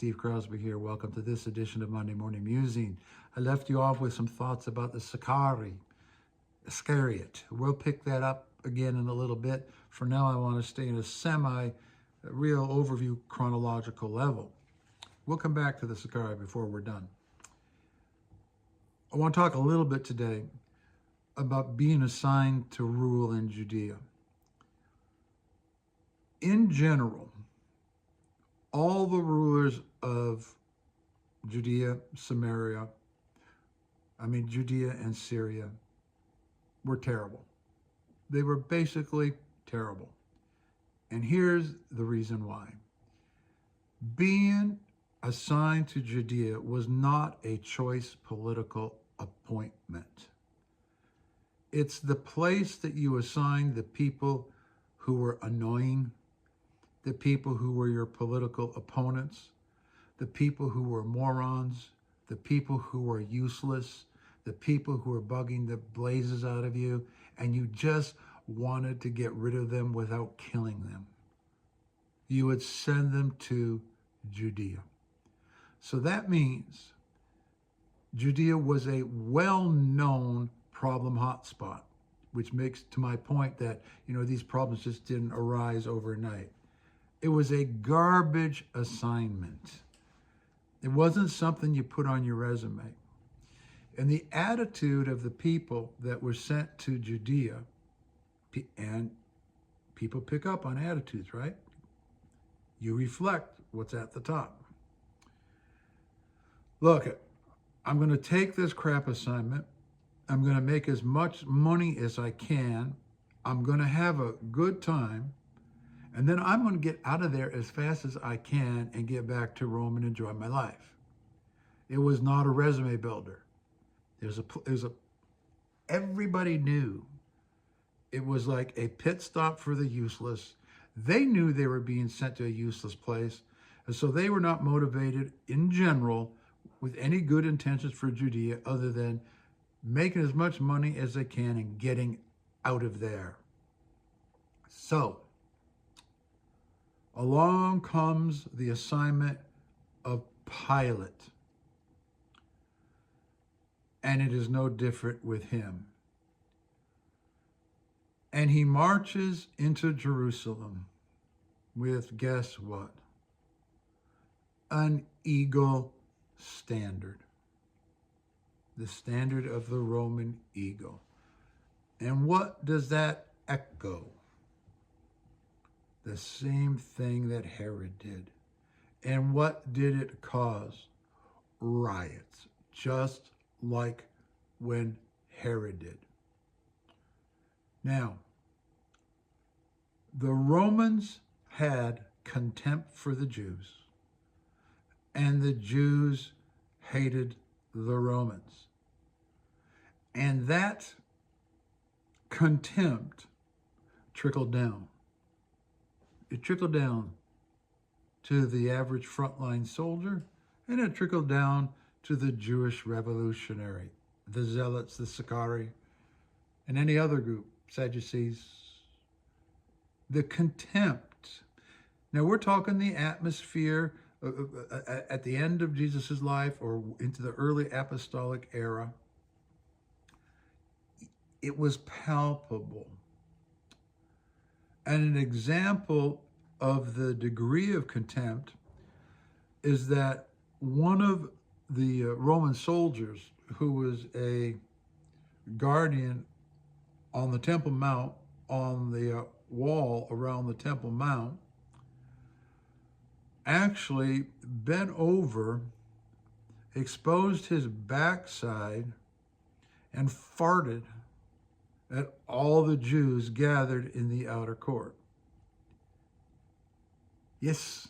Steve Crosby here. Welcome to this edition of Monday Morning Musing. I left you off with some thoughts about the Iscariot. We'll pick that up again in a little bit. For now, I want to stay in a semi-real overview chronological level. We'll come back to the Iscariot before we're done. I want to talk a little bit today about being assigned to rule in Judea. In general, all the rulers of Judea and Syria were terrible. They were basically terrible. And here's the reason why. Being assigned to Judea was not a choice political appointment. It's the place that you assign the people who were annoying, the people who were your political opponents, the people who were morons, the people who were useless, the people who were bugging the blazes out of you, and you just wanted to get rid of them without killing them. You would send them to Judea. So that means Judea was a well-known problem hotspot, which makes to my point that, these problems just didn't arise overnight. It was a garbage assignment. It wasn't something you put on your resume. And the attitude of the people that were sent to Judea, and people pick up on attitudes, right? You reflect what's at the top. Look, I'm going to take this crap assignment. I'm going to make as much money as I can. I'm going to have a good time. And then I'm going to get out of there as fast as I can and get back to Rome and enjoy my life. It was not a resume builder. Everybody knew it was like a pit stop for the useless. They knew they were being sent to a useless place. And so they were not motivated in general with any good intentions for Judea other than making as much money as they can and getting out of there. So, along comes the assignment of Pilate. And it is no different with him. And he marches into Jerusalem with, guess what? An eagle standard. The standard of the Roman eagle. And what does that echo? The same thing that Herod did. And what did it cause? Riots, just like when Herod did. Now, the Romans had contempt for the Jews, and the Jews hated the Romans. And that contempt trickled down. It trickled down to the average frontline soldier, and it trickled down to the Jewish revolutionary, the Zealots, the Sadducees, and any other group, Sadducees. The contempt. Now we're talking the atmosphere at the end of Jesus' life or into the early apostolic era. It was palpable. And an example of the degree of contempt is that one of the Roman soldiers, who was a guardian on the Temple Mount, on the wall around the Temple Mount, actually bent over, exposed his backside, and farted at all the Jews gathered in the outer court. Yes,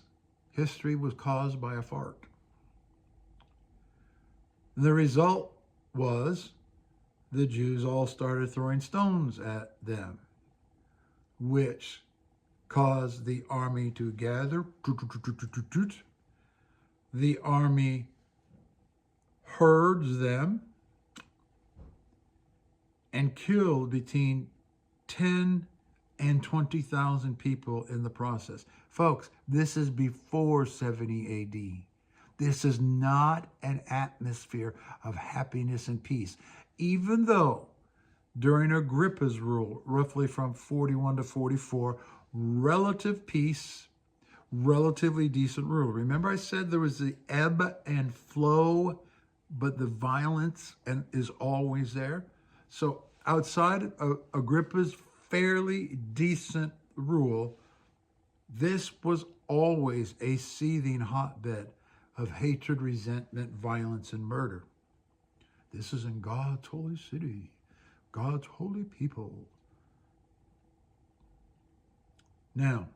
history was caused by a fart. The result was the Jews all started throwing stones at them, which caused the army to gather. The army herds them and killed between 10 and 20,000 people in the process. Folks, this is before 70 AD. This is not an atmosphere of happiness and peace. Even though during Agrippa's rule, roughly from 41 to 44, relative peace, relatively decent rule. Remember I said there was the ebb and flow, but the violence is always there. So outside of Agrippa's fairly decent rule, this was always a seething hotbed of hatred, resentment, violence, and murder. This is in God's holy city, God's holy people. Now,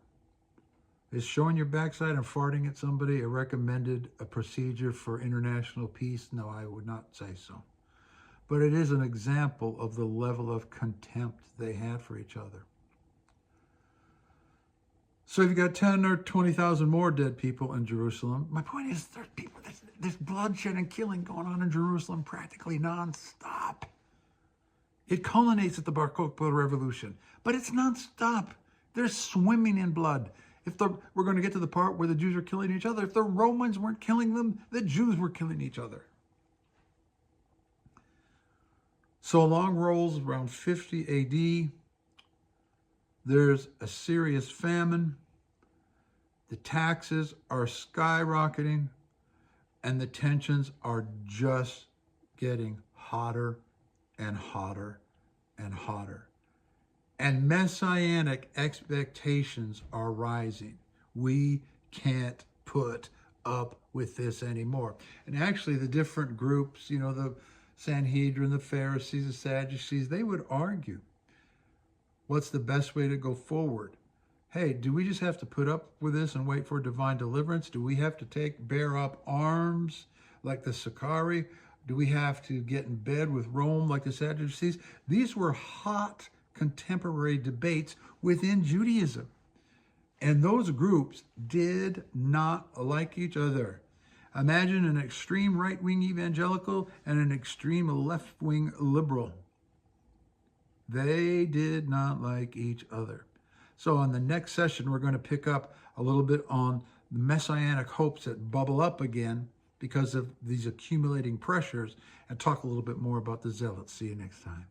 is showing your backside and farting at somebody a recommended procedure for international peace? No, I would not say so. But it is an example of the level of contempt they had for each other. So if you got 10 or 20,000 more dead people in Jerusalem, my point is there's bloodshed and killing going on in Jerusalem practically nonstop. It culminates at the Bar Kokhba Revolution, but it's nonstop. They're swimming in blood. We're going to get to the part where the Jews are killing each other. If the Romans weren't killing them, the Jews were killing each other. So along rolls around 50 AD, there's a serious famine. The taxes are skyrocketing, and the tensions are just getting hotter and hotter and hotter. And messianic expectations are rising. We can't put up with this anymore. And actually, the different groups, the Sanhedrin, the Pharisees, the Sadducees, they would argue, what's the best way to go forward? Hey, do we just have to put up with this and wait for divine deliverance? Do we have to bear up arms like the Sicarii? Do we have to get in bed with Rome like the Sadducees? These were hot contemporary debates within Judaism. And those groups did not like each other. Imagine an extreme right-wing evangelical and an extreme left-wing liberal. They did not like each other. So on the next session, we're going to pick up a little bit on the messianic hopes that bubble up again because of these accumulating pressures and talk a little bit more about the Zealots. See you next time.